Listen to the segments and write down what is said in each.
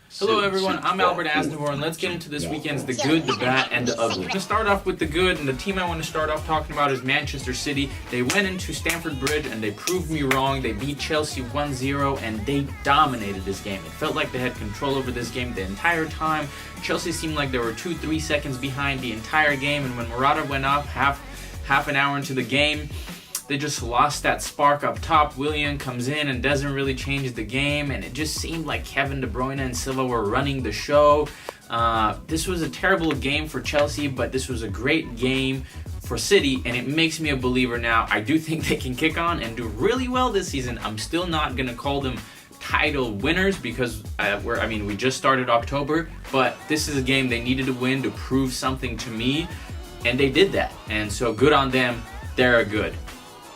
Hello everyone, I'm Albert Asnavor, and let's get into this weekend's The Good, The Bad, and The Ugly. To start off with the good, and the team I want to start off talking about is Manchester City. They went into Stamford Bridge and they proved me wrong. They beat Chelsea 1-0 and they dominated this game. It felt like they had control over this game the entire time. Chelsea seemed like they were 2-3 seconds behind the entire game, and when Morata went off half an hour into the game, they just lost that spark up top. Willian comes in and doesn't really change the game, and it just seemed like Kevin De Bruyne and Silva were running the show. This was a terrible game for Chelsea, but this was a great game for City, and it makes me a believer now. I do think they can kick on and do really well this season. I'm still not going to call them title winners because we just started October, but this is a game they needed to win to prove something to me, and they did that. And so good on them. They're good.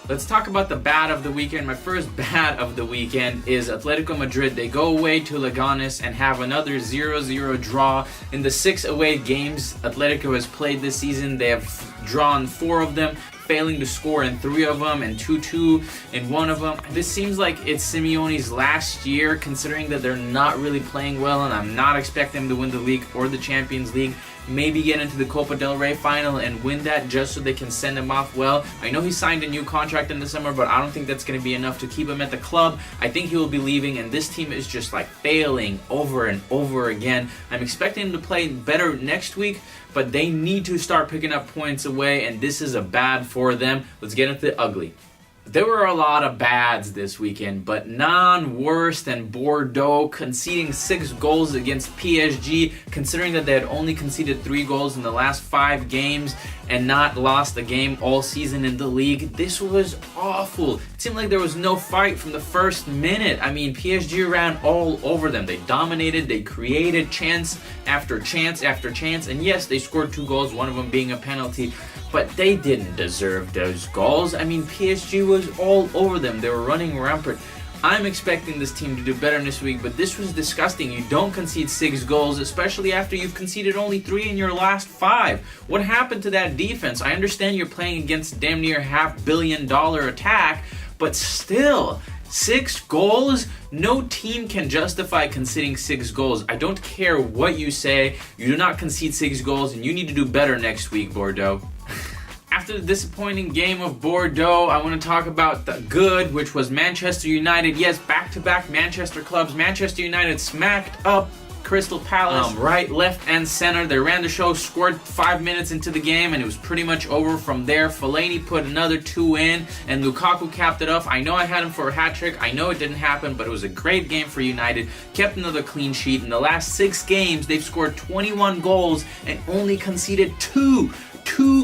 Let's talk about the bad of the weekend. My first bad of the weekend is Atletico Madrid. They go away to Leganes and have another 0-0 draw. In the 6 away games Atletico has played this season, they have drawn 4 of them, failing to score in 3 of them and 2-2 in 1 of them. This seems like it's Simeone's last year, considering that they're not really playing well, and I'm not expecting them to win the league or the Champions League. Maybe get into the Copa del Rey final and win that just so they can send him off well. I know he signed a new contract in the summer, but I don't think that's going to be enough to keep him at the club. I think he will be leaving, and this team is just like failing over and over again. I'm expecting him to play better next week, but they need to start picking up points away, and this is a bad for them. Let's get into the ugly. There were a lot of bads this weekend, but none worse than Bordeaux conceding 6 goals against PSG, considering that they had only conceded 3 goals in the last 5 games and not lost a game all season in the league. This was awful. It seemed like there was no fight from the first minute. I mean, PSG ran all over them. They dominated, they created chance after chance after chance, and yes, they scored 2 goals, one of them being a penalty, but they didn't deserve those goals. I mean, PSG was all over them. They were running rampant. I'm expecting this team to do better this week, but this was disgusting. You don't concede 6 goals, especially after you've conceded only 3 in your last 5. What happened to that defense? I understand you're playing against damn near $500 million attack, but still, 6 goals? No team can justify conceding 6 goals. I don't care what you say. You do not concede 6 goals, and you need to do better next week, Bordeaux. After the disappointing game of Bordeaux, I want to talk about the good, which was Manchester United. Yes, back-to-back Manchester clubs. Manchester United smacked up Crystal Palace, right, left, and center. They ran the show, scored 5 minutes into the game, and it was pretty much over from there. Fellaini put another 2 in, and Lukaku capped it off. I know I had him for a hat-trick. I know it didn't happen, but it was a great game for United. Kept another clean sheet. In the last 6 games, they've scored 21 goals and only conceded 2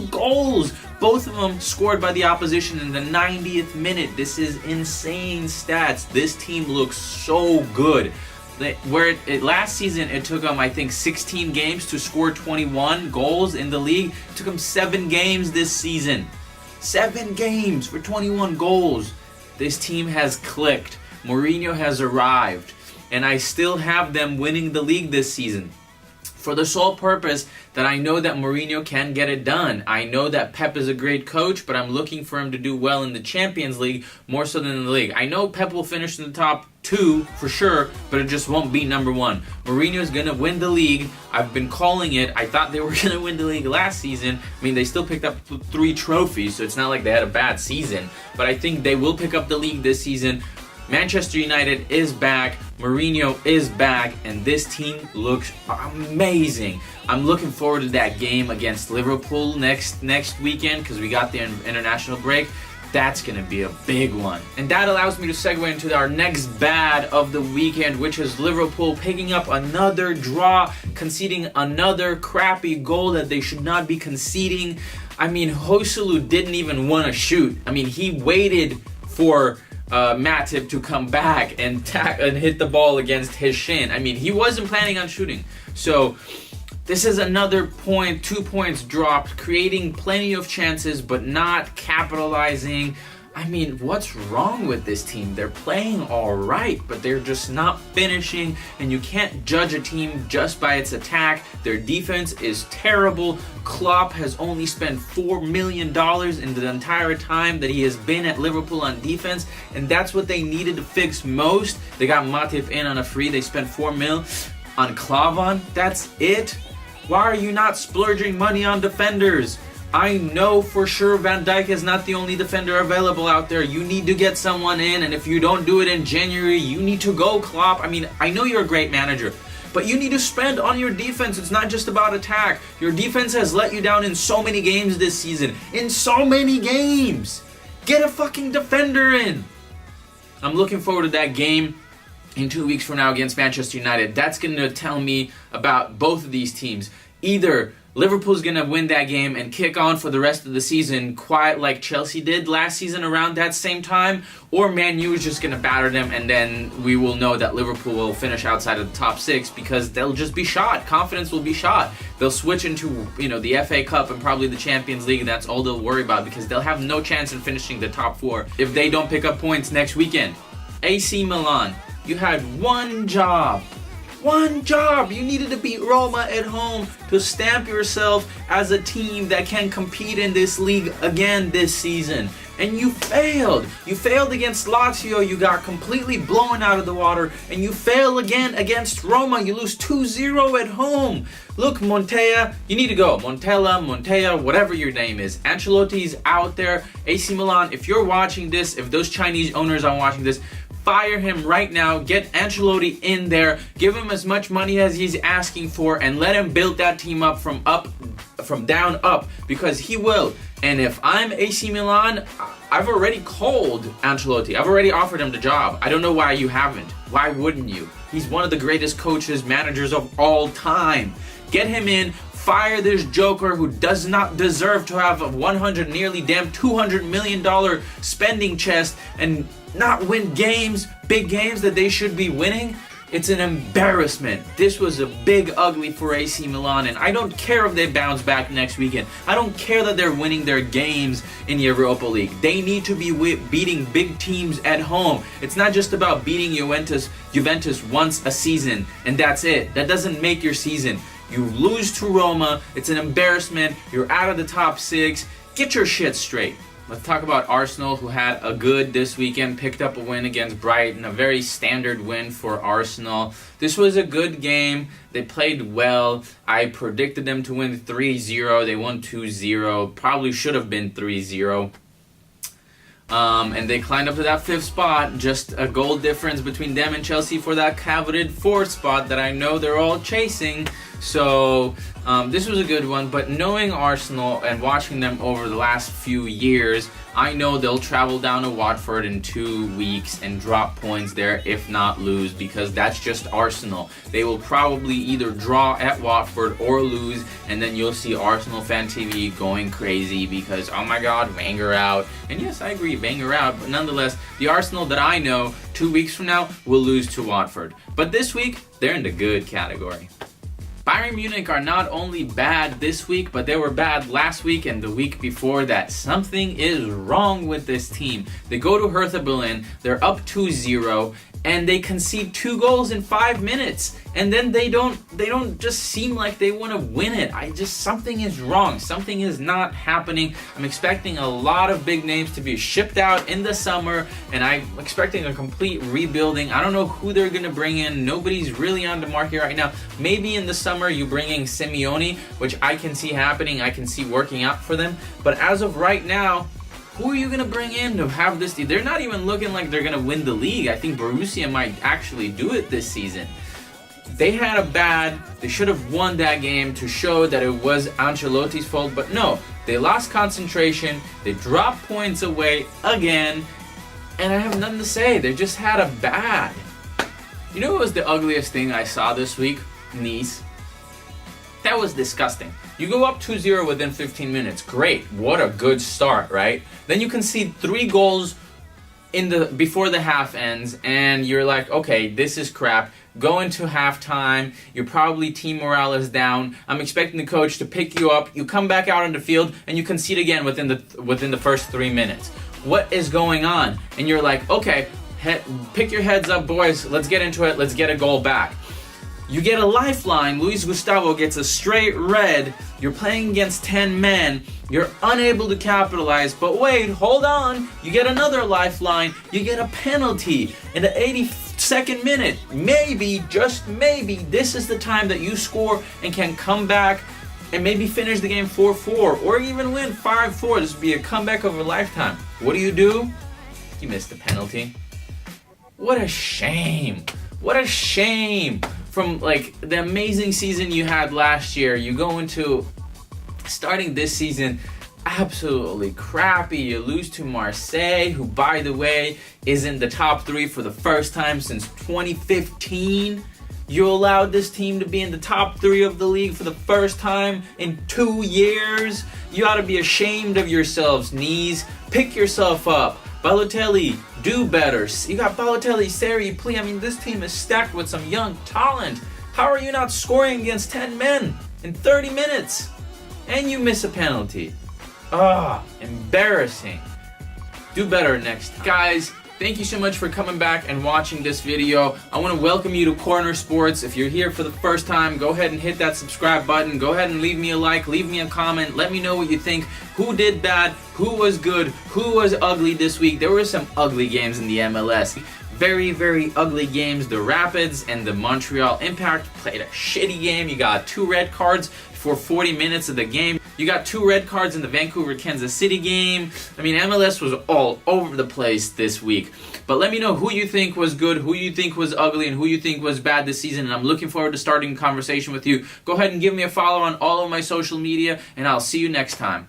goals. Both of them scored by the opposition in the 90th minute. This is insane stats. This team looks so good. Last season, it took them, I think, 16 games to score 21 goals in the league. It took them 7 games this season. 7 games for 21 goals. This team has clicked. Mourinho has arrived. And I still have them winning the league this season, for the sole purpose that I know that Mourinho can get it done. I know that Pep is a great coach, but I'm looking for him to do well in the Champions League more so than in the league. I know Pep will finish in the top 2 for sure, but it just won't be number 1. Mourinho is going to win the league. I've been calling it. I thought they were going to win the league last season. I mean, they still picked up 3 trophies, so it's not like they had a bad season. But I think they will pick up the league this season. Manchester United is back, Mourinho is back, and this team looks amazing. I'm looking forward to that game against Liverpool next weekend because we got the international break. That's going to be a big one. And that allows me to segue into our next bad of the weekend, which is Liverpool picking up another draw, conceding another crappy goal that they should not be conceding. I mean, Joselu didn't even want to shoot. I mean, he waited for Matip to come back and hit the ball against his shin. I mean, he wasn't planning on shooting. So this is another 2 points dropped, creating plenty of chances but not capitalizing. I mean, what's wrong with this team? They're playing all right, but they're just not finishing, and you can't judge a team just by its attack. Their defense is terrible. Klopp has only spent $4 million in the entire time that he has been at Liverpool on defense, and that's what they needed to fix most. They got Matip in on a free. They spent $4 million. on Klavan? That's it? Why are you not splurging money on defenders? I know for sure Van Dijk is not the only defender available out there. You need to get someone in, and if you don't do it in January, you need to go, Klopp. I mean, I know you're a great manager, but you need to spend on your defense. It's not just about attack. Your defense has let you down in so many games this season. In so many games. Get a fucking defender in. I'm looking forward to that game in 2 weeks from now against Manchester United. That's going to tell me about both of these teams. Either Liverpool's going to win that game and kick on for the rest of the season quiet like Chelsea did last season around that same time, or Man U is just going to batter them, and then we will know that Liverpool will finish outside of the top 6 because they'll just be shot. Confidence will be shot. They'll switch into, the FA Cup and probably the Champions League, and that's all they'll worry about because they'll have no chance in finishing the top 4 if they don't pick up points next weekend. AC Milan, you had one job. One job! You needed to beat Roma at home to stamp yourself as a team that can compete in this league again this season. And you failed. You failed against Lazio. You got completely blown out of the water. And you fail again against Roma. You lose 2-0 at home. Look, Montella, you need to go. Montella, whatever your name is. Ancelotti's out there. AC Milan, if you're watching this, if those Chinese owners are watching this, fire him right now. Get Ancelotti in there. Give him as much money as he's asking for and let him build that team up from down up because he will. And if I'm AC Milan, I've already called Ancelotti. I've already offered him the job. I don't know why you haven't. Why wouldn't you? He's one of the greatest coaches, managers of all time. Get him in. Fire this joker who does not deserve to have a nearly $200 million spending chest and not win games, big games that they should be winning. It's an embarrassment. This was a big ugly for AC Milan, and I don't care if they bounce back next weekend. I don't care that they're winning their games in the Europa League. They need to be beating big teams at home. It's not just about beating Juventus once a season, and that's it. That doesn't make your season. You lose to Roma. It's an embarrassment. You're out of the top 6. Get your shit straight. Let's talk about Arsenal, who had a good this weekend, picked up a win against Brighton, a very standard win for Arsenal. This was a good game. They played well. I predicted them to win 3-0. They won 2-0. Probably should have been 3-0. And they climbed up to that 5th spot. Just a goal difference between them and Chelsea for that coveted 4th spot that I know they're all chasing. So this was a good one, but knowing Arsenal and watching them over the last few years, I know they'll travel down to Watford in 2 weeks and drop points there, if not lose, because that's just Arsenal. They will probably either draw at Watford or lose, and then you'll see Arsenal Fan TV going crazy because, oh my god, Wenger out. And yes, I agree, Wenger out, but nonetheless, the Arsenal that I know 2 weeks from now will lose to Watford. But this week, they're in the good category. Bayern Munich are not only bad this week, but they were bad last week and the week before that. Something is wrong with this team. They go to Hertha Berlin, they're up 2-0, and they concede 2 goals in 5 minutes. And then they don't just seem like they want to win it. Something is wrong. Something is not happening. I'm expecting a lot of big names to be shipped out in the summer, and I'm expecting a complete rebuilding. I don't know who they're going to bring in. Nobody's really on the market right now. Maybe in the summer you bring in Simeone, which I can see happening. I can see working out for them. But as of right now, who are you going to bring in to have this team? They're not even looking like they're going to win the league. I think Borussia might actually do it this season. They should have won that game to show that it was Ancelotti's fault, but no. They lost concentration, they dropped points away again, and I have nothing to say. They just had a bad. You know what was the ugliest thing I saw this week? Nice. That was disgusting. You go up 2-0 within 15 minutes. Great. What a good start, right? Then you concede 3 goals before the half ends, and you're like, okay, this is crap. Go into halftime. You're probably team morale is down. I'm expecting the coach to pick you up. You come back out on the field, and you concede again within the first 3 minutes. What is going on? And you're like, okay, pick your heads up, boys. Let's get into it. Let's get a goal back. You get a lifeline. Luis Gustavo gets a straight red. You're playing against 10 men. You're unable to capitalize. But wait, hold on. You get another lifeline. You get a penalty in the 82nd minute. Maybe, just maybe, this is the time that you score and can come back and maybe finish the game 4-4 or even win 5-4. This would be a comeback of a lifetime. What do? You missed the penalty. What a shame. What a shame. From like the amazing season you had last year, you go into starting this season absolutely crappy. You lose to Marseille, who by the way is in the top 3 for the first time since 2015. You allowed this team to be in the top 3 of the league for the first time in 2 years. You ought to be ashamed of yourselves, Nice. Pick yourself up. Balotelli, do better. You got Balotelli, Seri, Pli. I mean, this team is stacked with some young talent. How are you not scoring against 10 men in 30 minutes? And you miss a penalty. Embarrassing. Do better next time. Guys, thank you so much for coming back and watching this video. I want to welcome you to Corner Sports. If you're here for the first time, go ahead and hit that subscribe button. Go ahead and leave me a like, leave me a comment. Let me know what you think. Who did bad? Who was good? Who was ugly this week? There were some ugly games in the MLS. Very, very ugly games. The Rapids and the Montreal Impact played a shitty game. You got 2 red cards for 40 minutes of the game. You got 2 red cards in the Vancouver-Kansas City game. I mean, MLS was all over the place this week. But let me know who you think was good, who you think was ugly, and who you think was bad this season. And I'm looking forward to starting a conversation with you. Go ahead and give me a follow on all of my social media, and I'll see you next time.